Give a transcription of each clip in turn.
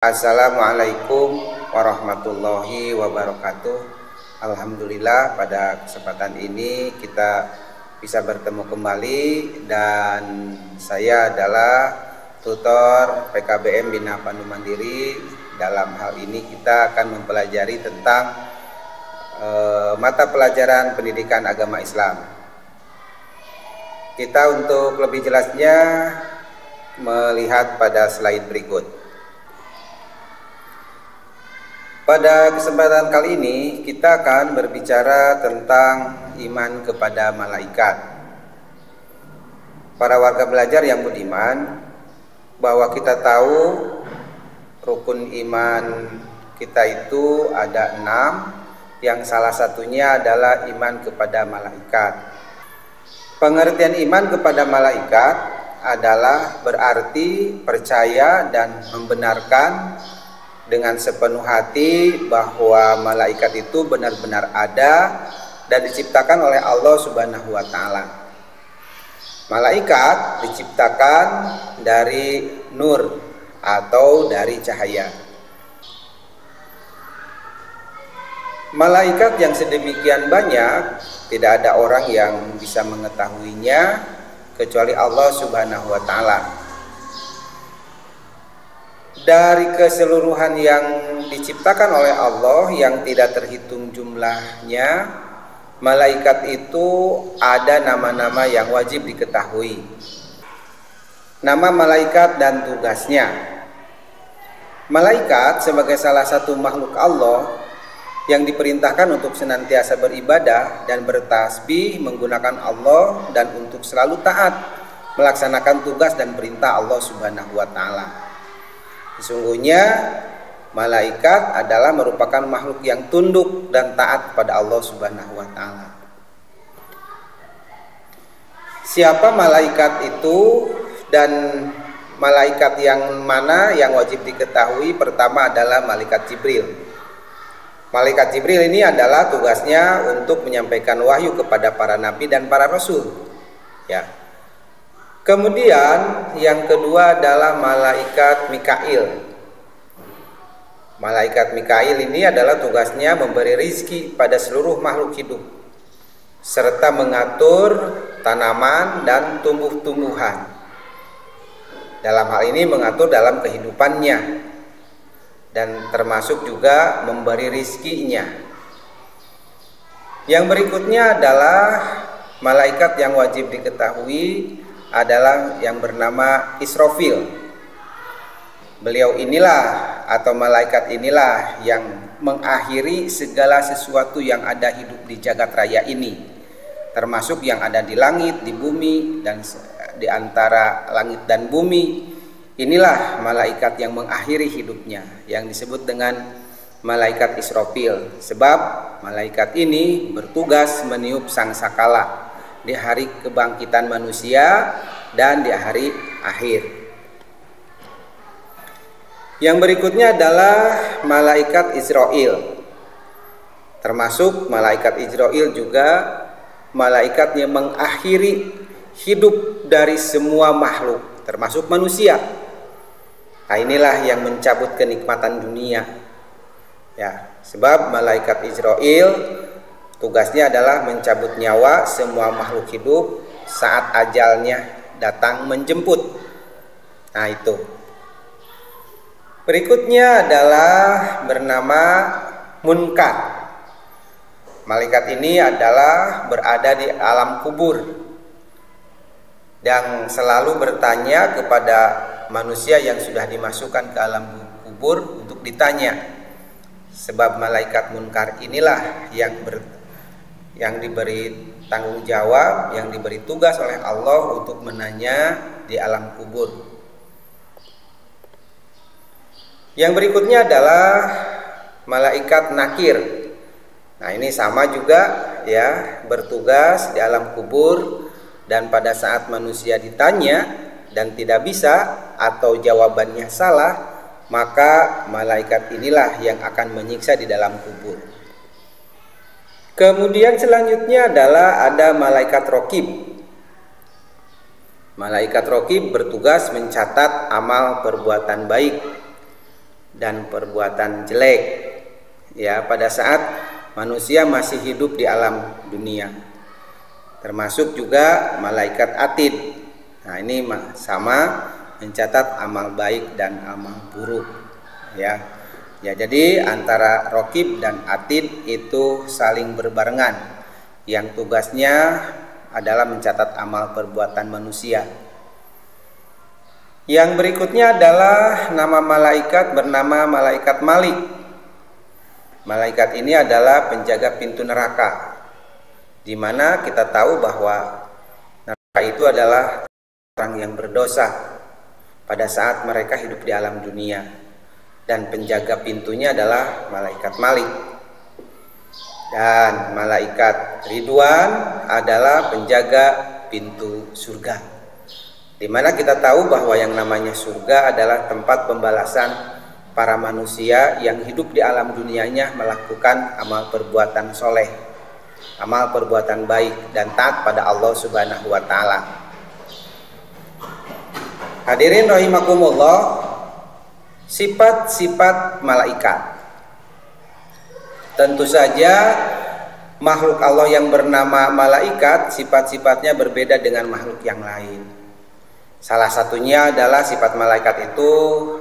Assalamualaikum warahmatullahi wabarakatuh. Alhamdulillah pada kesempatan ini kita bisa bertemu kembali dan saya adalah tutor PKBM Bina Pandu Mandiri. Dalam hal ini kita akan mempelajari tentang mata pelajaran pendidikan agama Islam. Kita untuk lebih jelasnya melihat pada slide berikut. Pada kesempatan kali ini kita akan berbicara tentang iman kepada malaikat. Para warga belajar yang budiman, bahwa kita tahu rukun iman kita itu ada 6, yang salah satunya adalah iman kepada malaikat. Pengertian iman kepada malaikat adalah berarti percaya dan membenarkan dengan sepenuh hati bahwa malaikat itu benar-benar ada dan diciptakan oleh Allah Subhanahu wa Ta'ala. Malaikat diciptakan dari nur atau dari cahaya. Malaikat yang sedemikian banyak, tidak ada orang yang bisa mengetahuinya kecuali Allah Subhanahu wa Ta'ala. Dari keseluruhan yang diciptakan oleh Allah yang tidak terhitung jumlahnya, malaikat itu ada nama-nama yang wajib diketahui. Nama malaikat dan tugasnya. Malaikat sebagai salah satu makhluk Allah yang diperintahkan untuk senantiasa beribadah dan bertasbih menggunakan Allah dan untuk selalu taat melaksanakan tugas dan perintah Allah Subhanahu wa Ta'ala. Sesungguhnya malaikat adalah merupakan makhluk yang tunduk dan taat pada Allah Subhanahu wa Ta'ala. Siapa malaikat itu dan malaikat yang mana yang wajib diketahui? Pertama adalah malaikat Jibril. Malaikat Jibril ini adalah tugasnya untuk menyampaikan wahyu kepada para nabi dan para rasul. Ya. Kemudian yang kedua adalah malaikat Mikail. Malaikat Mikail ini adalah tugasnya memberi rizki pada seluruh makhluk hidup serta mengatur tanaman dan tumbuh-tumbuhan. Dalam hal ini mengatur dalam kehidupannya dan termasuk juga memberi rizkinya. Yang berikutnya adalah malaikat yang wajib diketahui adalah yang bernama Israfil. Beliau inilah atau malaikat inilah yang mengakhiri segala sesuatu yang ada hidup di jagat raya ini, termasuk yang ada di langit, di bumi, dan di antara langit dan bumi. Inilah malaikat yang mengakhiri hidupnya, yang disebut dengan malaikat Israfil. Sebab malaikat ini bertugas meniup sangsakala di hari kebangkitan manusia dan di hari akhir. Yang berikutnya adalah malaikat Israel. Termasuk malaikat Israel juga malaikat yang mengakhiri hidup dari semua makhluk, termasuk manusia. Nah, inilah yang mencabut kenikmatan dunia. Ya, sebab malaikat Israel tugasnya adalah mencabut nyawa semua makhluk hidup saat ajalnya datang menjemput. Nah, itu. Berikutnya adalah bernama Munkar. Malaikat ini adalah berada di alam kubur yang selalu bertanya kepada manusia yang sudah dimasukkan ke alam kubur untuk ditanya. Sebab malaikat Munkar inilah yang diberi tanggung jawab, yang diberi tugas oleh Allah untuk menanya di alam kubur. Yang berikutnya adalah malaikat Nakir. Nah, ini sama juga ya, bertugas di alam kubur, dan pada saat manusia ditanya dan tidak bisa atau jawabannya salah, maka malaikat inilah yang akan menyiksa di dalam kubur. Kemudian selanjutnya adalah ada malaikat Raqib. Malaikat Raqib bertugas mencatat amal perbuatan baik dan perbuatan jelek, ya, pada saat manusia masih hidup di alam dunia. Termasuk juga malaikat atid. Nah, ini sama mencatat amal baik dan amal buruk, ya. Ya, jadi antara raqib dan atid itu saling berbarengan, yang tugasnya adalah mencatat amal perbuatan manusia. Yang berikutnya adalah nama malaikat bernama malaikat Malik. Malaikat ini adalah penjaga pintu neraka, di mana kita tahu bahwa neraka itu adalah orang yang berdosa pada saat mereka hidup di alam dunia. Dan penjaga pintunya adalah malaikat Malik. Dan malaikat Ridwan adalah penjaga pintu surga, di mana kita tahu bahwa yang namanya surga adalah tempat pembalasan para manusia yang hidup di alam dunianya melakukan amal perbuatan soleh, amal perbuatan baik dan taat pada Allah Subhanahu wa Ta'ala. Hadirin rahimakumullah, sifat-sifat malaikat. Tentu saja makhluk Allah yang bernama malaikat, sifat-sifatnya berbeda dengan makhluk yang lain. Salah satunya adalah sifat malaikat itu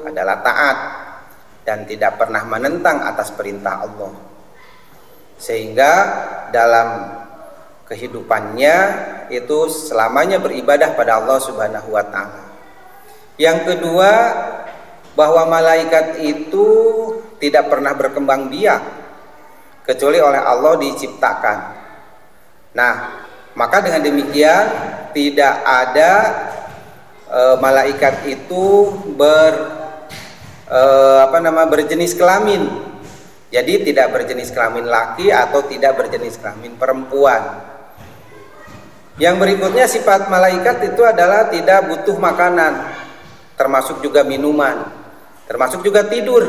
adalah taat dan tidak pernah menentang atas perintah Allah. Sehingga dalam kehidupannya itu selamanya beribadah pada Allah Subhanahu wa Ta'ala. Yang kedua, bahwa malaikat itu tidak pernah berkembang biak kecuali oleh Allah diciptakan. Nah, maka dengan demikian tidak ada malaikat itu berjenis kelamin. Jadi tidak berjenis kelamin laki atau tidak berjenis kelamin perempuan. Yang berikutnya, sifat malaikat itu adalah tidak butuh makanan, termasuk juga minuman, termasuk juga tidur.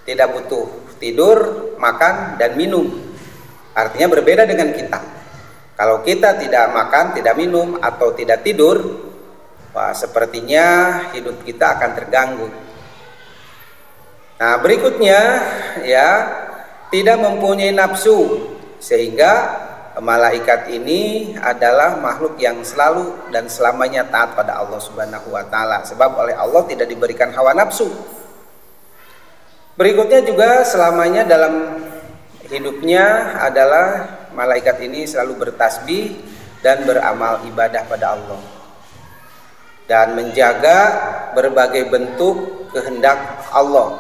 Tidak butuh tidur, makan, dan minum. Artinya berbeda dengan kita. Kalau kita tidak makan, tidak minum, atau tidak tidur, wah, sepertinya hidup kita akan terganggu. Nah, berikutnya, ya, tidak mempunyai nafsu, sehingga malaikat ini adalah makhluk yang selalu dan selamanya taat pada Allah Subhanahu wa Ta'ala, sebab oleh Allah tidak diberikan hawa nafsu. Berikutnya juga selamanya dalam hidupnya adalah malaikat ini selalu bertasbih dan beramal ibadah pada Allah dan menjaga berbagai bentuk kehendak Allah.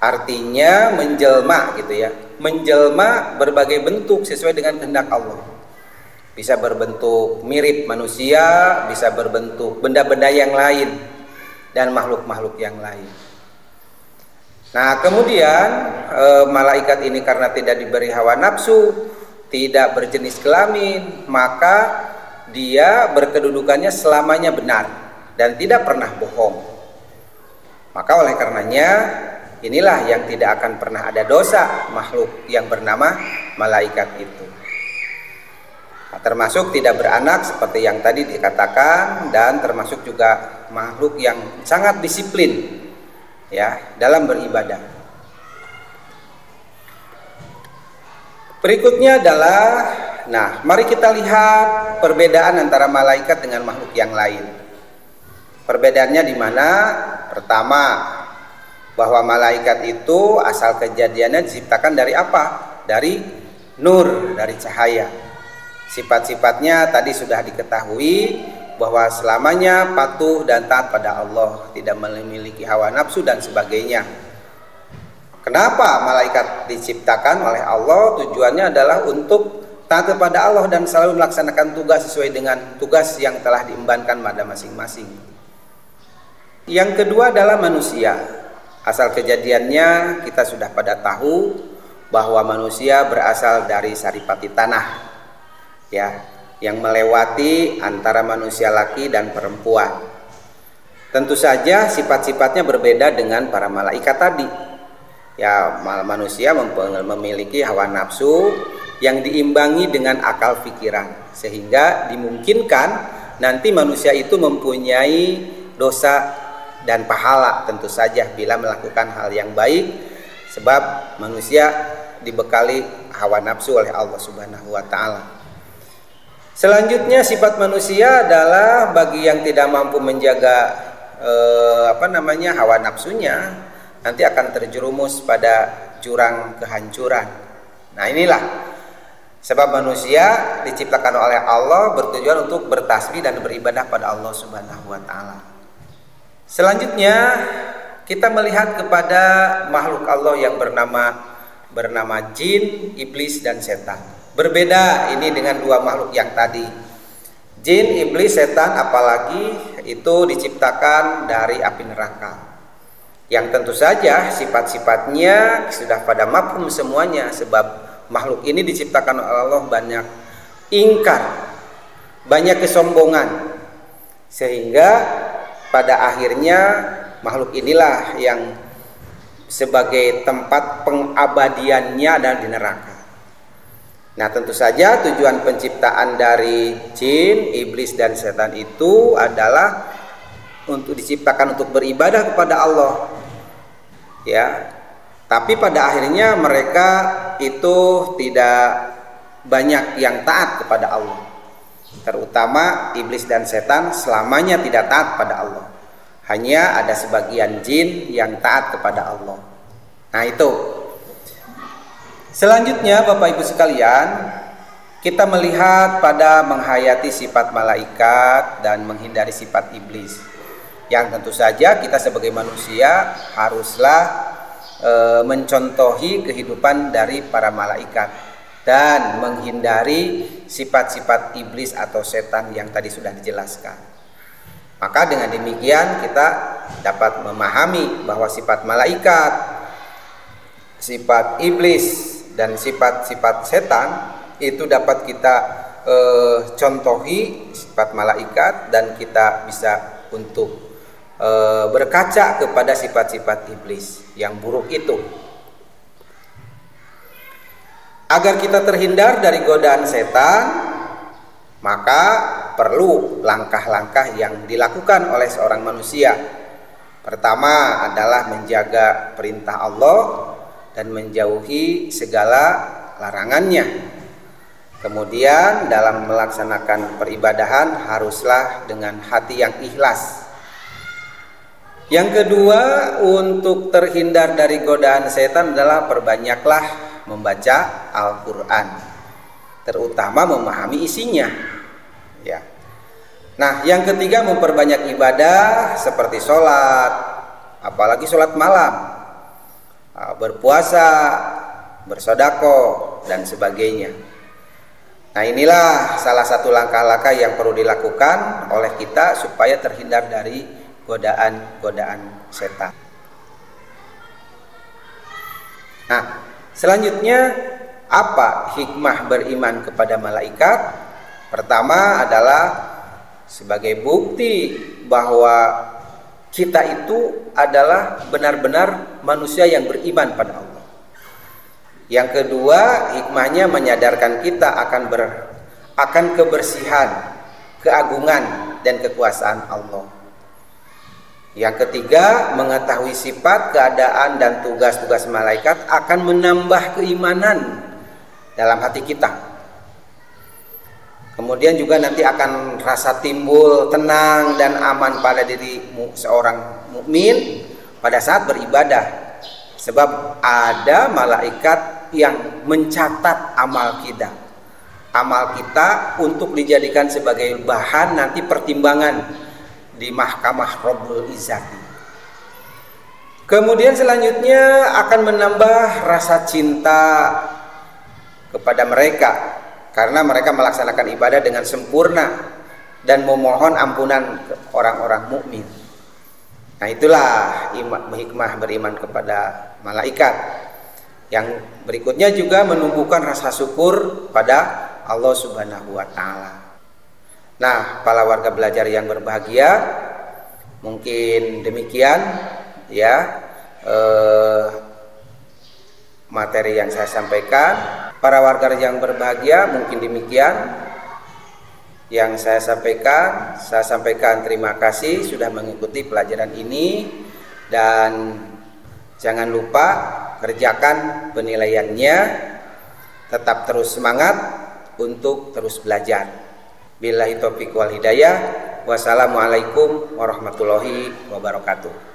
Artinya menjelma, gitu ya, menjelma berbagai bentuk sesuai dengan kehendak Allah. Bisa berbentuk mirip manusia, bisa berbentuk benda-benda yang lain dan makhluk-makhluk yang lain. Nah, kemudian malaikat ini karena tidak diberi hawa nafsu, tidak berjenis kelamin, maka dia berkedudukannya selamanya benar dan tidak pernah bohong. Maka oleh karenanya inilah yang tidak akan pernah ada dosa makhluk yang bernama malaikat itu. Nah, termasuk tidak beranak seperti yang tadi dikatakan, dan termasuk juga makhluk yang sangat disiplin, ya, dalam beribadah. Berikutnya adalah, nah, mari kita lihat perbedaan antara malaikat dengan makhluk yang lain. Perbedaannya di mana? Pertama, bahwa malaikat itu asal kejadiannya diciptakan dari apa? Dari nur, dari cahaya. Sifat-sifatnya tadi sudah diketahui, bahwa selamanya patuh dan taat pada Allah, tidak memiliki hawa nafsu dan sebagainya. Kenapa malaikat diciptakan oleh Allah? Tujuannya adalah untuk taat kepada Allah dan selalu melaksanakan tugas sesuai dengan tugas yang telah diembankan pada masing-masing. Yang kedua adalah manusia. Asal kejadiannya kita sudah pada tahu bahwa manusia berasal dari saripati tanah, ya, yang melewati antara manusia laki dan perempuan. Tentu saja sifat-sifatnya berbeda dengan para malaikat tadi. Ya, manusia memiliki hawa nafsu yang diimbangi dengan akal pikiran, sehingga dimungkinkan nanti manusia itu mempunyai dosa dan pahala tentu saja bila melakukan hal yang baik, sebab manusia dibekali hawa nafsu oleh Allah Subhanahu wa taala. Selanjutnya sifat manusia adalah bagi yang tidak mampu menjaga hawa nafsunya, nanti akan terjerumus pada jurang kehancuran. Nah, inilah sebab manusia diciptakan oleh Allah bertujuan untuk bertasbih dan beribadah pada Allah Subhanahu wa taala. Selanjutnya kita melihat kepada makhluk Allah yang bernama jin, iblis dan setan. Berbeda ini dengan dua makhluk yang tadi. Jin, iblis, setan apalagi itu diciptakan dari api neraka. Yang tentu saja sifat-sifatnya sudah pada mafhum semuanya, sebab makhluk ini diciptakan oleh Allah banyak ingkar, banyak kesombongan, sehingga pada akhirnya makhluk inilah yang sebagai tempat pengabadiannya adalah di neraka. Nah, tentu saja tujuan penciptaan dari jin, iblis dan setan itu adalah untuk diciptakan untuk beribadah kepada Allah. Ya. Tapi pada akhirnya mereka itu tidak banyak yang taat kepada Allah. Terutama iblis dan setan selamanya tidak taat pada Allah. Hanya ada sebagian jin yang taat kepada Allah. Nah, itu. Selanjutnya Bapak Ibu sekalian, kita melihat pada menghayati sifat malaikat dan menghindari sifat iblis. Yang tentu saja kita sebagai manusia haruslah mencontohi kehidupan dari para malaikat dan menghindari sifat-sifat iblis atau setan yang tadi sudah dijelaskan. Maka dengan demikian kita dapat memahami bahwa sifat malaikat, sifat iblis dan sifat-sifat setan itu dapat kita contohi sifat malaikat, dan kita bisa untuk berkaca kepada sifat-sifat iblis yang buruk itu. Agar kita terhindar dari godaan setan, maka perlu langkah-langkah yang dilakukan oleh seorang manusia. Pertama adalah menjaga perintah Allah dan menjauhi segala larangannya. Kemudian dalam melaksanakan peribadahan haruslah dengan hati yang ikhlas. Yang kedua, untuk terhindar dari godaan setan adalah perbanyaklah membaca Al-Quran, terutama memahami isinya. Ya. Nah, yang ketiga, memperbanyak ibadah seperti sholat, apalagi sholat malam, berpuasa, bersedekah dan sebagainya. Nah, inilah salah satu langkah-langkah yang perlu dilakukan oleh kita supaya terhindar dari godaan-godaan setan. Nah, selanjutnya apa hikmah beriman kepada malaikat? Pertama adalah sebagai bukti bahwa kita itu adalah benar-benar manusia yang beriman pada Allah. Yang kedua, hikmahnya menyadarkan kita akan kebersihan, keagungan dan kekuasaan Allah. Yang ketiga, mengetahui sifat, keadaan dan tugas-tugas malaikat akan menambah keimanan dalam hati kita. Kemudian juga nanti akan rasa timbul tenang dan aman pada diri seorang mukmin pada saat beribadah. Sebab ada malaikat yang mencatat amal kita. Amal kita untuk dijadikan sebagai bahan nanti pertimbangan di mahkamah Rabbul Izzati. Kemudian selanjutnya akan menambah rasa cinta kepada mereka, karena mereka melaksanakan ibadah dengan sempurna dan memohon ampunan ke orang-orang mukmin. Nah, itulah hikmah beriman kepada malaikat. Yang berikutnya juga menumbuhkan rasa syukur pada Allah Subhanahu wa taala. Nah, para warga belajar yang berbahagia, mungkin demikian ya materi yang saya sampaikan. Para warga yang berbahagia, mungkin demikian yang saya sampaikan terima kasih sudah mengikuti pelajaran ini, dan jangan lupa kerjakan penilaiannya, tetap terus semangat untuk terus belajar. Billahi taufiq wal hidayah. Wassalamualaikum warahmatullahi wabarakatuh.